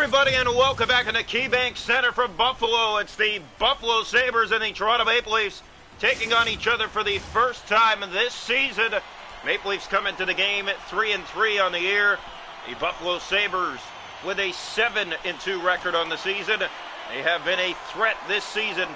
everybody, and welcome back in the KeyBank Center from Buffalo. It's the Buffalo Sabres and the Toronto Maple Leafs taking on each other for the first time this season. Maple Leafs come into the game at 3-3 on the year. The Buffalo Sabres with a 7-2 record on the season. They have been a threat this season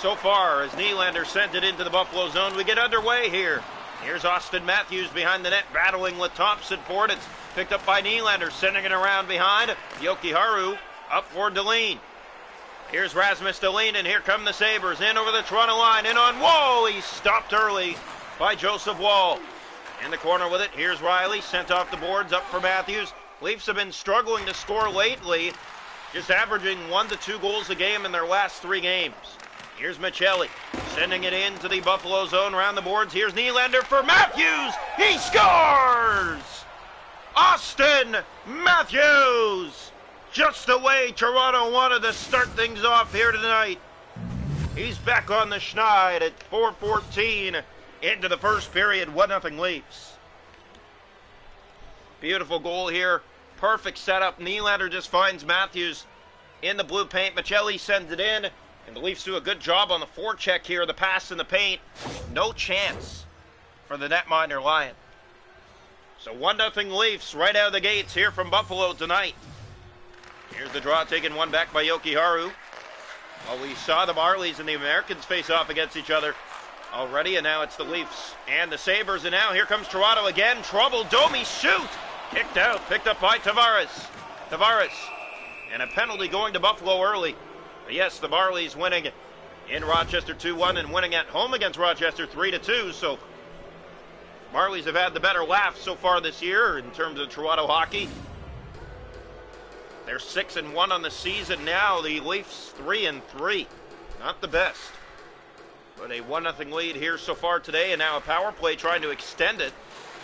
so far as Nylander sent it into the Buffalo zone. We get underway here. Here's Austin Matthews behind the net battling with Thompson for it. It's picked up by Nylander, sending it around behind. Jokiharju up for Dahlin. Here's Rasmus Dahlin, and here come the Sabres. In over the Toronto line, in on Wall. He's stopped early by Joseph Wall. In the corner with it, here's Riley, sent off the boards, up for Matthews. Leafs have been struggling to score lately, just averaging 1 to 2 goals a game in their last 3 games. Here's Michelli, sending it into the Buffalo zone around the boards. Here's Nylander for Matthews. He scores! Austin Matthews! Just the way Toronto wanted to start things off here tonight. He's back on the schneid at 4:14 into the first period. 1-0 Leafs. Beautiful goal here. Perfect setup. Nylander just finds Matthews in the blue paint. Michelli sends it in. And the Leafs do a good job on the forecheck here. The pass in the paint. No chance for the netminder Lion. So 1-0 Leafs right out of the gates here from Buffalo tonight. Here's the draw, taken one back by Jokiharju. Well, we saw the Marlies and the Americans face off against each other already, and now it's the Leafs and the Sabres. And now here comes Toronto again. Trouble. Domi shoot. Kicked out. Picked up by Tavares. And a penalty going to Buffalo early. But yes, the Marlies winning in Rochester 2-1 and winning at home against Rochester 3-2. So Marlies have had the better laugh so far this year in terms of Toronto hockey. They're 6-1 on the season now. The Leafs 3-3. Not the best. But a 1-0 lead here so far today, and now a power play trying to extend it.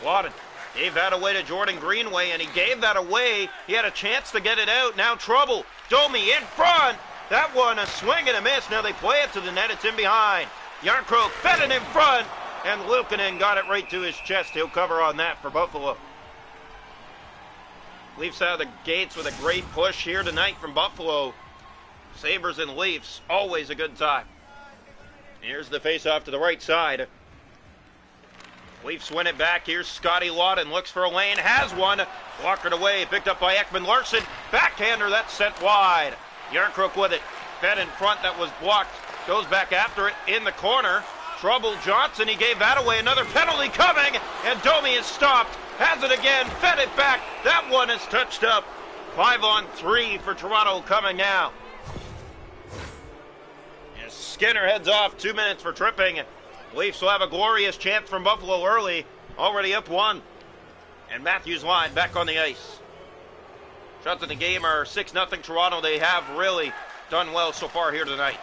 Lawton gave that away to Jordan Greenway, and he gave that away. He had a chance to get it out. Now trouble. Domi in front. That one a swing and a miss. Now they play it to the net. It's in behind. Jarnkrok fed it in front, and Luukkonen got it right to his chest. He'll cover on that for Buffalo. Leafs out of the gates with a great push here tonight from Buffalo. Sabres and Leafs, always a good time. Here's the face-off to the right side. Leafs win it back. Here's Scotty Lawton. Looks for a lane. Has one. Walkered away. Picked up by Ekman Larsson. Backhander. That's sent wide. Jarnkrok with it. Fed in front. That was blocked. Goes back after it in the corner. Trouble Johnson. He gave that away. Another penalty coming. And Domi is stopped. Has it again. Fed it back. That one is touched up. 5-on-3 for Toronto coming now. As Skinner heads off. 2 minutes for tripping. Leafs will have a glorious chance from Buffalo early. Already up 1. And Matthews line back on the ice. Shots in the game are 6-0 Toronto. They have really done well so far here tonight.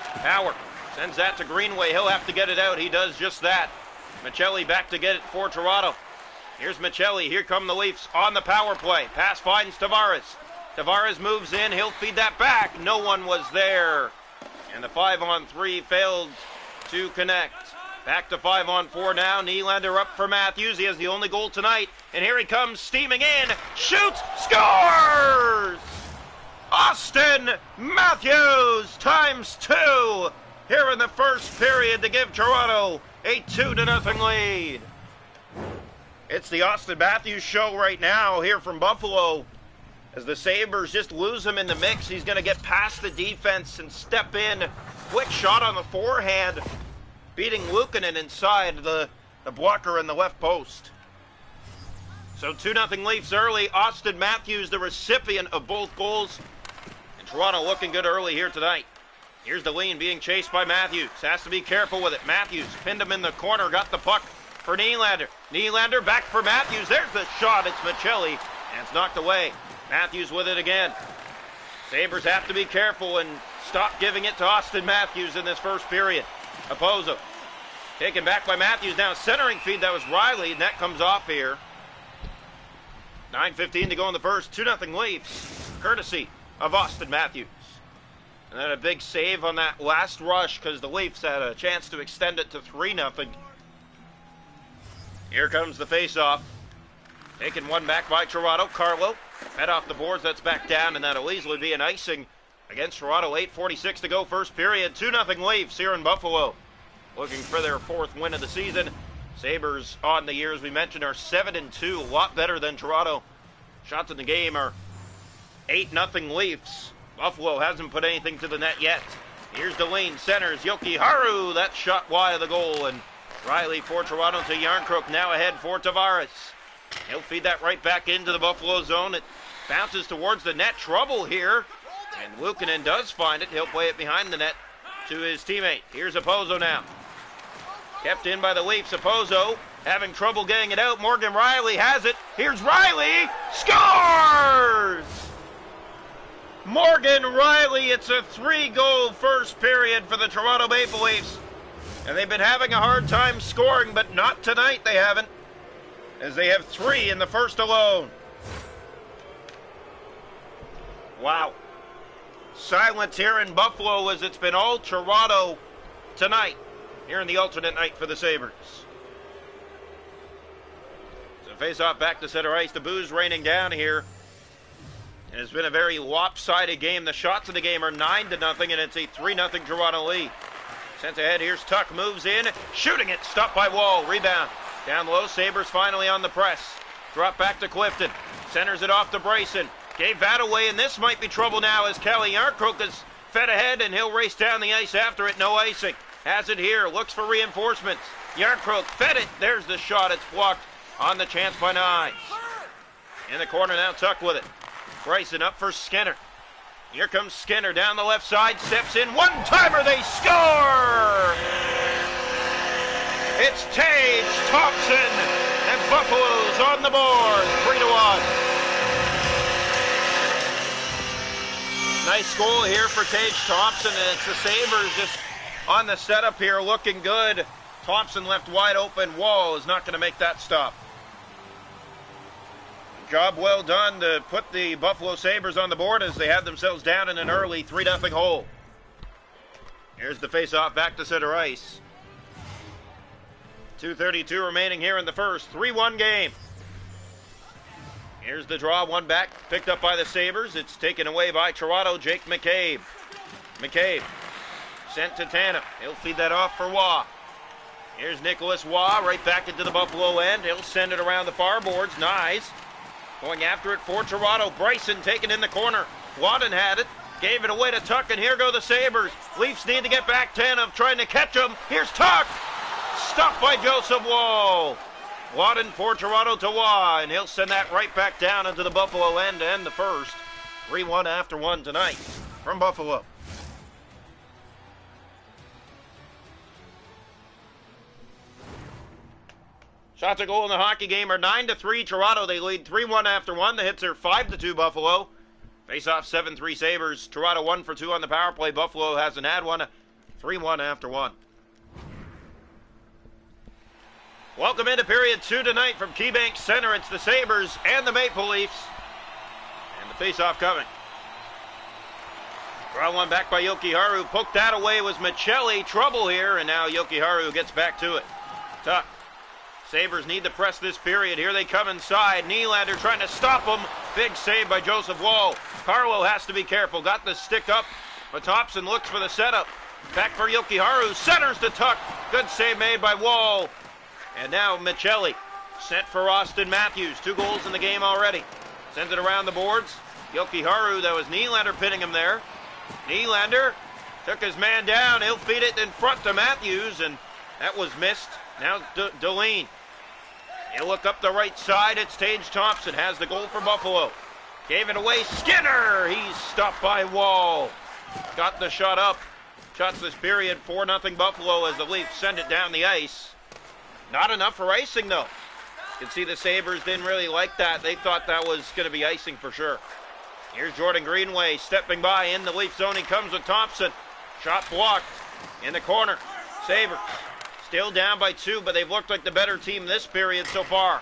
Power sends that to Greenway. He'll have to get it out. He does just that. Michelli back to get it for Toronto. Here's Michelli. Here come the Leafs on the power play. Pass finds Tavares. Tavares moves in. He'll feed that back. No one was there. And the 5-on-3 failed to connect. Back to 5-on-4 now. Nylander up for Matthews. He has the only goal tonight. And here he comes steaming in. Shoots. Scores! Austin Matthews ×2 here in the first period to give Toronto a 2-0 lead. It's the Austin Matthews show right now here from Buffalo. As the Sabres just lose him in the mix, he's going to get past the defense and step in. Quick shot on the forehand, beating Luukkonen inside the blocker in the left post. So 2-0 Leafs early. Austin Matthews, the recipient of both goals. And Toronto looking good early here tonight. Here's Dahlin being chased by Matthews. Has to be careful with it. Matthews pinned him in the corner, got the puck for Nylander. Nylander back for Matthews. There's the shot. It's Michelli, and it's knocked away. Matthews with it again. Sabres have to be careful and stop giving it to Austin Matthews in this first period. Opozo taken back by Matthews. Now centering feed. That was Riley, and that comes off here. 9:15 to go in the first. 2-0 Leafs, courtesy of Austin Matthews. And then a big save on that last rush because the Leafs had a chance to extend it to 3-0. Here comes the faceoff. Taking one back by Toronto. Carlo head off the boards. That's back down, and that'll easily be an icing against Toronto. 8:46 to go, first period. 2-0 Leafs here in Buffalo, looking for their 4th win of the season. Sabres on the year, as we mentioned, are 7-2, a lot better than Toronto. Shots in the game are 8-0 Leafs. Buffalo hasn't put anything to the net yet. Here's Delaney, centers, Yoki Haru. That shot wide of the goal, and Riley for Toronto to Yarncrook, now ahead for Tavares. He'll feed that right back into the Buffalo zone. It bounces towards the net. Trouble here, and Luukkonen does find it. He'll play it behind the net to his teammate. Here's Opozo now. Kept in by the Leafs. Opozo having trouble getting it out. Morgan Riley has it. Here's Riley. Scores! Morgan Riley. It's a 3-goal first period for the Toronto Maple Leafs. And they've been having a hard time scoring, but not tonight they haven't, as they have 3 in the first alone. Wow. Silence here in Buffalo, as it's been all Toronto tonight, here in the alternate night for the Sabres. So face-off back to center ice. The booze raining down here. And it's been a very lopsided game. The shots of the game are 9-0, and it's a 3-0 Toronto lead. Sent ahead, here's Tuck, moves in, shooting it, stopped by Wall, rebound. Down low, Sabres finally on the press. Drop back to Clifton, centers it off to Bryson. Gave that away, and this might be trouble now as Kelly Yarncrook is fed ahead, and he'll race down the ice after it, no icing. Has it here, looks for reinforcements. Yarncrook fed it, there's the shot, it's blocked on the chance by Nye. In the corner now, Tuck with it. Bryson up for Skinner. Here comes Skinner down the left side, steps in, one-timer, they score! It's Tage Thompson, and Buffalo's on the board, 3-1. Nice goal here for Tage Thompson, and it's the Sabres just on the setup here, looking good. Thompson left wide open, Wall is not going to make that stop. Job well done to put the Buffalo Sabres on the board as they had themselves down in an early 3-0 hole. Here's the face-off back to center ice. 2:32 remaining here in the first. 3-1 game. Here's the draw, one back, picked up by the Sabres. It's taken away by Toronto, Jake McCabe. McCabe sent to Tanev. He'll feed that off for Waugh. Here's Nicholas Waugh right back into the Buffalo end. He'll send it around the far boards. Nice. Going after it for Toronto. Bryson taken in the corner. Wadden had it. Gave it away to Tuck, and here go the Sabres. Leafs need to get back. Tanev trying to catch him. Here's Tuck. Stopped by Joseph Woll. Wadden for Toronto to Waugh, and he'll send that right back down into the Buffalo end to end the first. 3-1 after 1 tonight from Buffalo. Shots a goal in the hockey game are 9-3 Toronto. They lead 3-1 after 1. The hits are 5-2 Buffalo. Face-off 7-3 Sabres. Toronto 1 for 2 on the power play. Buffalo hasn't had one. 3-1 after 1. Welcome into period 2 tonight from KeyBank Center. It's the Sabres and the Maple Leafs. And the face-off coming. Draw one back by Yoki Haru. Poked that away was Michelli. Trouble here, and now Yoki Haru gets back to it. Tuck. Sabres need to press this period. Here they come inside. Nylander trying to stop them. Big save by Joseph Woll. Carlo has to be careful. Got the stick up, but Thompson looks for the setup. Back for Yoki Haru. Centers to Tuck. Good save made by Woll. And now Michelli sent for Austin Matthews. 2 goals in the game already. Sends it around the boards. Yoki Haru, that was Nylander pinning him there. Nylander took his man down. He'll feed it in front to Matthews, and that was missed. Now Delaney. He'll look up the right side. It's Tage Thompson. Has the goal for Buffalo. Gave it away. Skinner. He's stopped by Wall. Got the shot up. Shots this period. 4-0 Buffalo as the Leafs send it down the ice. Not enough for icing, though. You can see the Sabres didn't really like that. They thought that was going to be icing for sure. Here's Jordan Greenway stepping by in the Leaf zone. He comes with Thompson. Shot blocked in the corner. Sabres still down by 2, but they've looked like the better team this period so far.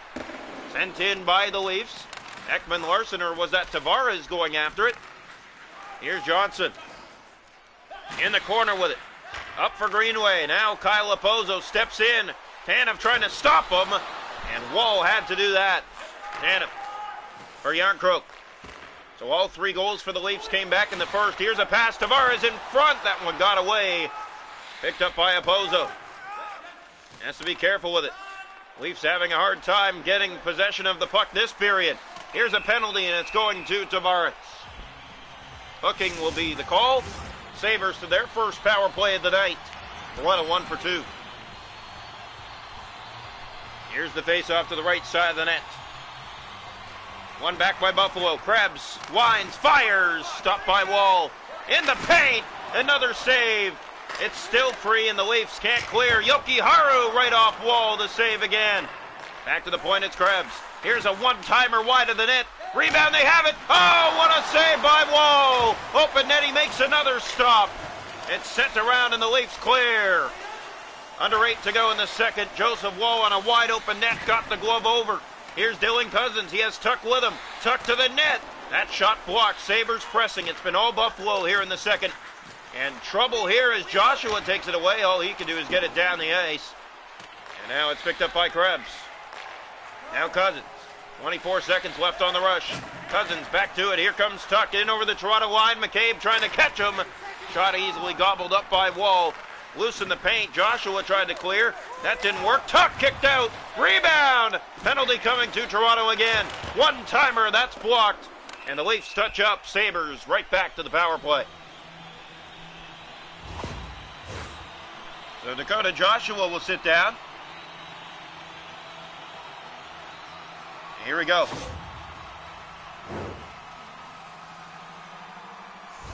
Sent in by the Leafs. Ekman Larson, or was that Tavares going after it? Here's Johnson. In the corner with it. Up for Greenway. Now Kyle Opozo steps in. Tanev trying to stop him, and Woll had to do that. Tannen for Yarncroke. So all 3 goals for the Leafs came back in the first. Here's a pass. Tavares in front. That one got away. Picked up by Opozo. Has to be careful with it. Leafs having a hard time getting possession of the puck this period. Here's a penalty, and it's going to Tavares. Hooking will be the call. Sabres to their first power play of the night. 1 for 2. Here's the face-off to the right side of the net. One back by Buffalo. Krebs winds, fires, stopped by Wall. In the paint, another save. It's still free and the Leafs can't clear. Jokiharju right off Wall to save again. Back to the point, it's Krebs. Here's a one-timer wide of the net. Rebound, they have it. Oh, what a save by Wall. Open net, he makes another stop. It's sent around and the Leafs clear. Under 8 to go in the second. Joseph Wall on a wide open net, got the glove over. Here's Dylan Cousins. He has Tuck with him. Tuck to the net. That shot blocked. Sabres pressing. It's been all Buffalo here in the second. And trouble here as Joshua takes it away. All he can do is get it down the ice. And now it's picked up by Krebs. Now Cousins. 24 seconds left on the rush. Cousins back to it. Here comes Tuck in over the Toronto line. McCabe trying to catch him. Shot easily gobbled up by Wall. Loose in the paint. Joshua tried to clear. That didn't work. Tuck kicked out. Rebound. Penalty coming to Toronto again. One-timer. That's blocked. And the Leafs touch up. Sabres right back to the power play. So Dakota Joshua will sit down. Here we go.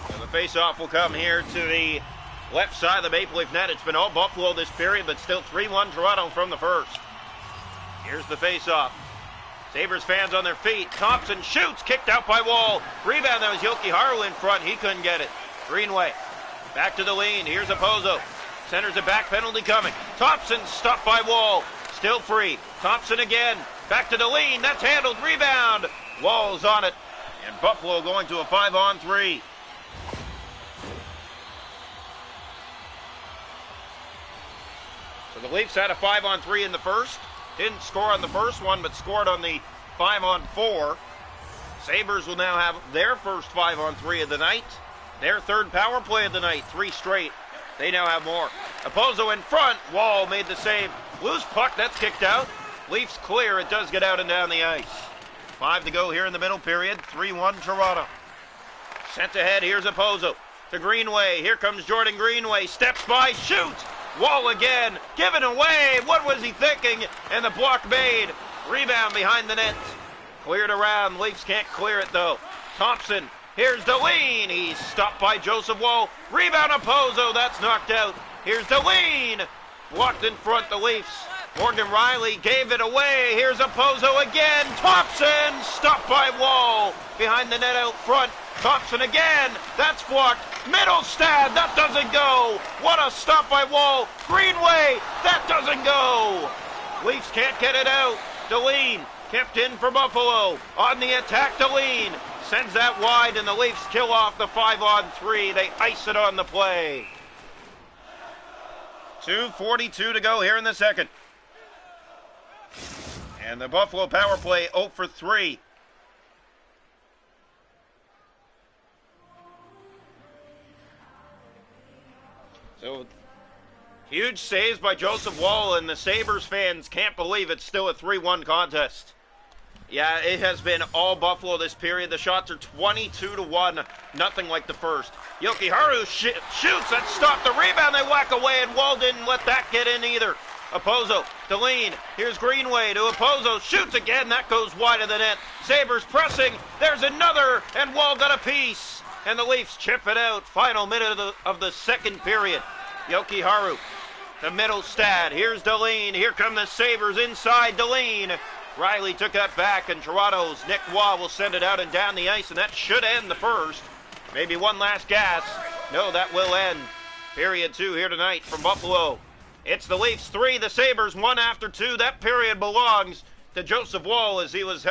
So the face-off will come here to the left side of the Maple Leaf net. It's been all Buffalo this period, but still 3-1 Toronto from the first. Here's the face-off. Sabres fans on their feet. Thompson shoots, kicked out by Wall. Rebound, that was Jokiharju in front. He couldn't get it. Greenway, back to the lean. Here's Opozo. Centers it back, penalty coming. Thompson stopped by Wall. Still free. Thompson again. Back to the lean. That's handled. Rebound. Wall's on it. And Buffalo going to a 5-on-3. So the Leafs had a 5-on-3 in the first. Didn't score on the first one, but scored on the 5-on-4. Sabres will now have their first 5-on-3 of the night. Their third power play of the night. 3 straight. They now have more. Opozo in front. Wall made the save. Loose puck. That's kicked out. Leafs clear. It does get out and down the ice. 5 to go here in the middle period. 3-1 Toronto. Sent ahead. Here's Opozo to Greenway. Here comes Jordan Greenway. Steps by. Shoots. Wall again. Given away. What was he thinking? And the block made. Rebound behind the net. Cleared around. Leafs can't clear it though. Thompson. Here's Deline. He's stopped by Joseph Wall. Rebound Opozo. That's knocked out. Here's Deline. Blocked in front the Leafs. Morgan Riley gave it away. Here's Opozo again. Thompson stopped by Wall. Behind the net out front. Thompson again. That's blocked. Middlestad. That doesn't go. What a stop by Wall. Greenway. That doesn't go. Leafs can't get it out. Deline kept in for Buffalo. On the attack, Deline sends that wide, and the Leafs kill off the 5-on-3. They ice it on the play. 2:42 to go here in the second. And the Buffalo power play 0 for 3. So, huge saves by Joseph Wall, and the Sabres fans can't believe it's still a 3-1 contest. Yeah, it has been all Buffalo this period. The shots are 22-1, nothing like the first. Jokiharju shoots, that stopped the rebound, they whack away, and Wall didn't let that get in either. Opozo, Deline, here's Greenway to Opozo, shoots again, that goes wide of the net. Sabres pressing, there's another, and Wall got a piece. And the Leafs chip it out, final minute of the second period. Jokiharju to Middlestad, here's Deline, here come the Sabres inside Deline. Riley took that back, and Toronto's Nick Waugh will send it out and down the ice, and that should end the first. Maybe one last gas. No, that will end period 2 here tonight from Buffalo. It's the Leafs 3, the Sabres 1 after 2. That period belongs to Joseph Wall as he was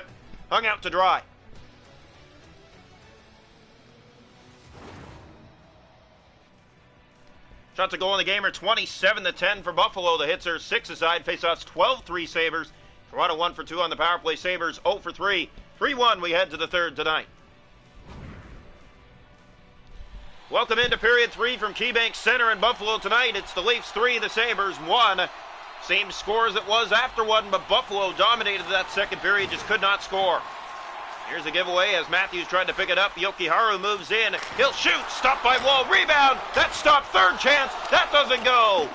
hung out to dry. Shots to goal in the game are 27-10 for Buffalo. The hits are 6 aside. Faceoffs 12-3 Sabres. Toronto 1 for 2 on the power play. Sabres 0 for 3. 3-1 we head to the third tonight. Welcome into period 3 from KeyBank Center in Buffalo tonight. It's the Leafs 3, the Sabres 1. Same score as it was after 1, but Buffalo dominated that second period, just could not score. Here's a giveaway as Matthews tried to pick it up. Jokiharju moves in. He'll shoot. Stopped by Wall. Rebound. That stopped. Third chance. That doesn't go.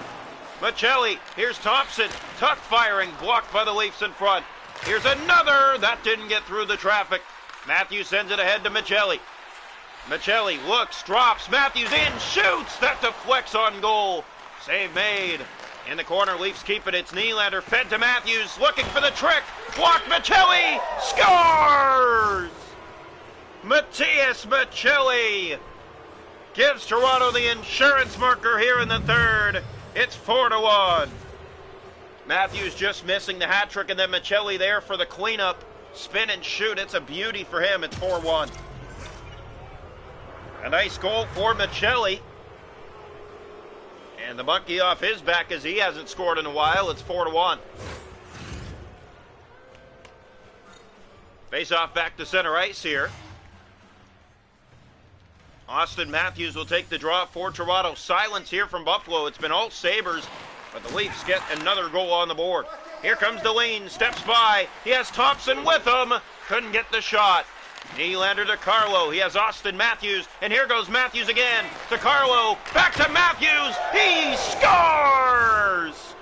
Michelli. Here's Thompson. Tuck firing. Blocked by the Leafs in front. Here's another. That didn't get through the traffic. Matthews sends it ahead to Michelli. Michelli looks. Drops. Matthews in. Shoots. That deflects on goal. Save made. In the corner, Leafs keep it. It's Nylander, fed to Matthews, looking for the trick. Blocked, Michelli scores! Matias Michelli gives Toronto the insurance marker here in the third. It's 4-1. Matthews just missing the hat trick, and then Michelli there for the cleanup. Spin and shoot. It's a beauty for him. It's 4-1. A nice goal for Michelli. And the monkey off his back as he hasn't scored in a while. It's 4-1. Face off back to center ice here. Austin Matthews will take the draw for Toronto. Silence here from Buffalo. It's been all Sabres, but the Leafs get another goal on the board. Here comes Deline, steps by. He has Thompson with him. Couldn't get the shot. Nylander to Carlo. He has Austin Matthews. And here goes Matthews again to Carlo. Back to Matthews. He scores!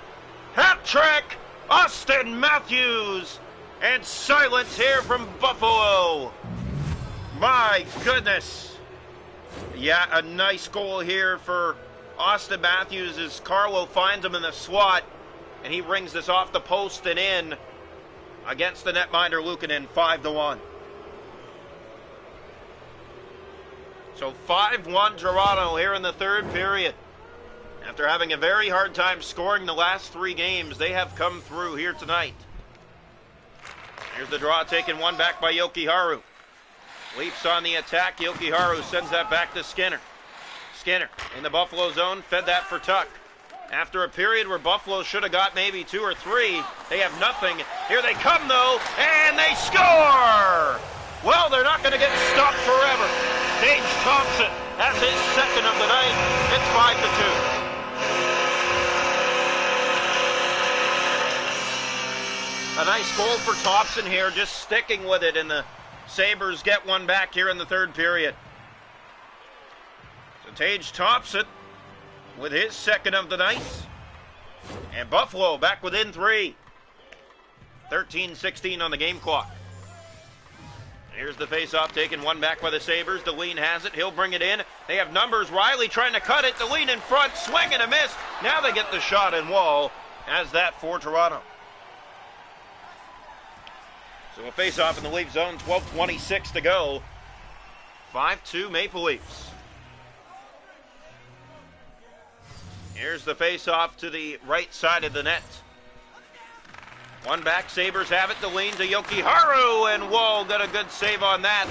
Hat trick, Austin Matthews. And silence here from Buffalo. My goodness. Yeah, a nice goal here for Austin Matthews as Carlo finds him in the slot. And he rings this off the post and in against the netminder Luukkonen, 5-1. So 5-1 Toronto here in the third period. After having a very hard time scoring the last 3 games, they have come through here tonight. Here's the draw, taken one back by Jokiharju. Leafs on the attack. Jokiharju sends that back to Skinner. Skinner in the Buffalo zone, fed that for Tuck. After a period where Buffalo should have got maybe 2 or 3, they have nothing. Here they come though, and they score! Well, they're not going to get stopped forever. Tage Thompson has his second of the night. It's 5-2. A nice goal for Thompson here, just sticking with it, and the Sabres get one back here in the third period. So Tage Thompson with his second of the night. And Buffalo back within 3. 13-16 on the game clock. Here's the face-off, taken one back by the Sabres. Deline has it. He'll bring it in. They have numbers. Riley trying to cut it. Deline in front. Swing and a miss. Now they get the shot and Wall has that for Toronto. So a face-off in the Leaf zone. 12:26 to go. 5-2 Maple Leafs. Here's the face-off to the right side of the net. One back, Sabres have it. Deline to Jokiharju, and Wall got a good save on that.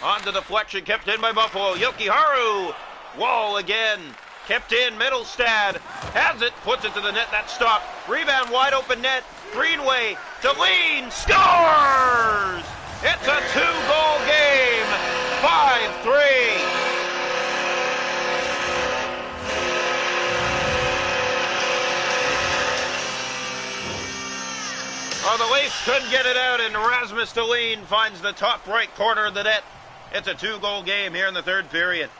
On to deflection, kept in by Buffalo. Jokiharju, Wall again, kept in. Middlestad has it, puts it to the net. That stopped. Rebound, wide open net. Greenway, Deline scores! It's a 2-goal game. 5-3. Oh, the Leafs couldn't get it out, and Rasmus Deline finds the top right corner of the net. It's a 2-goal game here in the third period.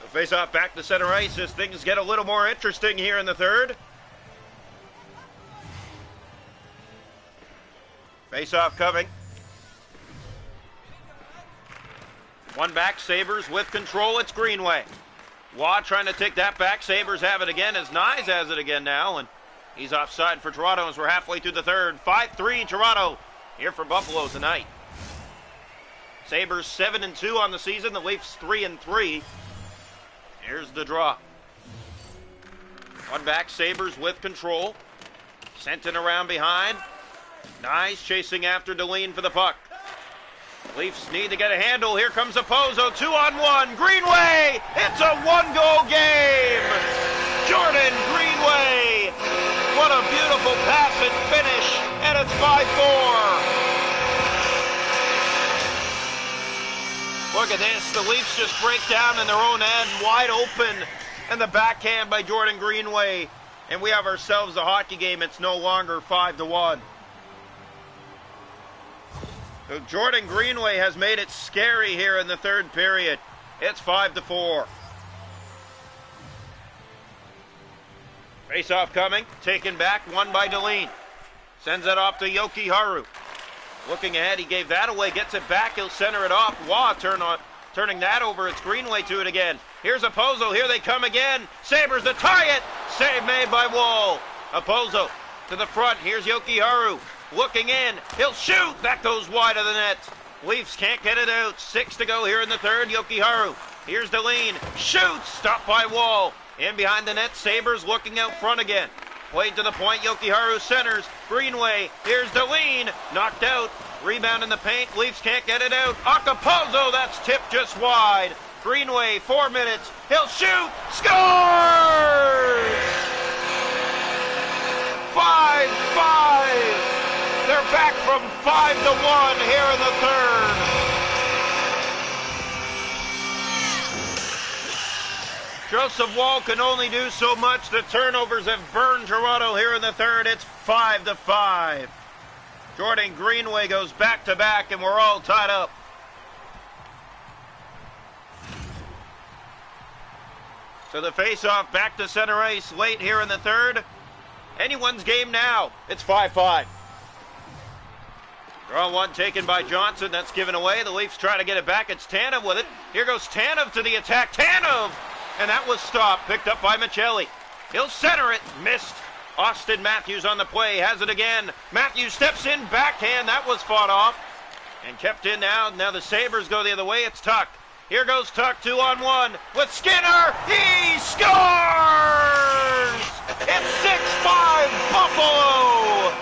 The face-off back to center ice as things get a little more interesting here in the third. Face-off coming. One back, Sabres with control. It's Greenway. Waugh trying to take that back. Sabres have it again as Nyes has it again now. And he's offside for Toronto as we're halfway through the third. 5-3 Toronto here for Buffalo tonight. Sabres 7-2 on the season. The Leafs 3-3. Here's the draw. One back, Sabres with control. Sent in around behind. Nyes chasing after Deline for the puck. Leafs need to get a handle. Here comes Opozo, 2-on-1. Greenway! It's a 1-goal game! and it's 5-4. Look at this. The Leafs just break down in their own end, wide open, and the backhand by Jordan Greenway. And we have ourselves a hockey game. It's no longer 5-1. So Jordan Greenway has made it scary here in the third period. It's 5-4. Face-off coming, taken back, won by Deline. Sends it off to Yoki Haru. Looking ahead, he gave that away, gets it back, he'll center it off. Waugh turning that over, it's Greenway to it again. Here's Opozo, here they come again. Sabres to tie it, save made by Wall. Opozo to the front, here's Yoki Haru. Looking in, he'll shoot, that goes wide of the net. Leafs can't get it out, 6 to go here in the third, Yoki Haru. Here's Deline, shoots, stopped by Wall. In behind the net, Sabres looking out front again. Played to the point, Yoki Haru centers. Greenway, here's Deline, knocked out. Rebound in the paint, Leafs can't get it out. Okposo, that's tipped just wide. Greenway, 4 minutes, he'll shoot, scores! 5-5. They're back from 5-1 here in the third. Joseph Woll can only do so much. The turnovers have burned Toronto here in the third. It's 5-5. Jordan Greenway goes back-to-back, and we're all tied up. So the face-off back to center ice late here in the third. Anyone's game now. It's 5-5. Draw one taken by Johnson. That's given away. The Leafs try to get it back. It's Tanev with it. Here goes Tanev to the attack. Tanev! And that was stopped. Picked up by Michelli. He'll center it. Missed. Austin Matthews on the play. Has it again. Matthews steps in. Backhand. That was fought off. And kept in now. Now the Sabres go the other way. It's Tuck. Here goes Tuck. 2-on-1 with Skinner. He scores! It's 6-5 Buffalo!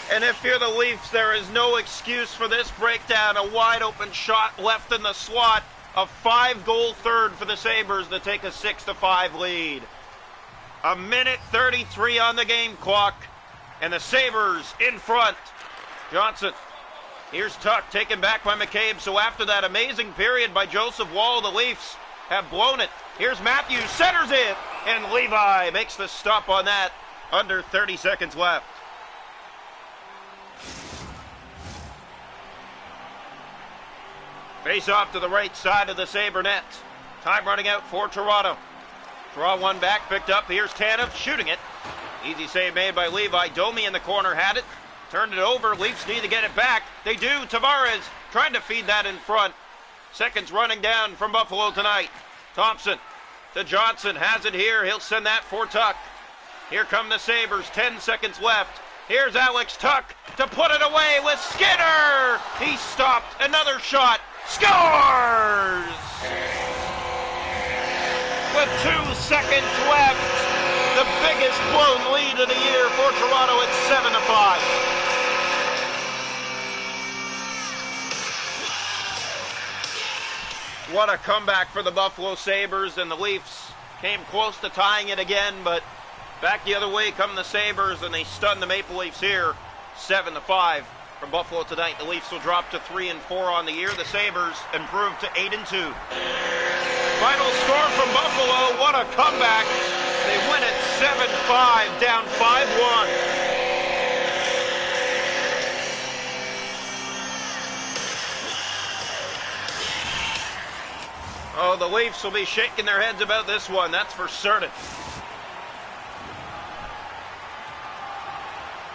And if you're the Leafs, there is no excuse for this breakdown. A wide open shot left in the slot. A 5-goal third for the Sabres to take a 6-5 lead. A minute 33 on the game clock. And the Sabres in front. Johnson. Here's Tuck taken back by McCabe. So after that amazing period by Joseph Woll, the Leafs have blown it. Here's Matthews, centers it. And Levi makes the stop on that. Under 30 seconds left. Face off to the right side of the Sabre net. Time running out for Toronto. Draw one back, picked up. Here's Tanev shooting it. Easy save made by Levi. Domi in the corner had it. Turned it over. Leafs need to get it back. They do. Tavares trying to feed that in front. Seconds running down from Buffalo tonight. Thompson to Johnson. Has it here. He'll send that for Tuck. Here come the Sabres. 10 seconds left. Here's Alex Tuck to put it away with Skinner. He stopped. Another shot. Scores! With 2 seconds left, the biggest blown lead of the year for Toronto at 7-5. What a comeback for the Buffalo Sabres, and the Leafs came close to tying it again, but back the other way come the Sabres, and they stun the Maple Leafs here, 7-5. From Buffalo tonight, the Leafs will drop to 3-4 on the year. The Sabres improve to 8-2. Final score from Buffalo. What a comeback. They win it 7-5, down 5-1. Oh, the Leafs will be shaking their heads about this one. That's for certain.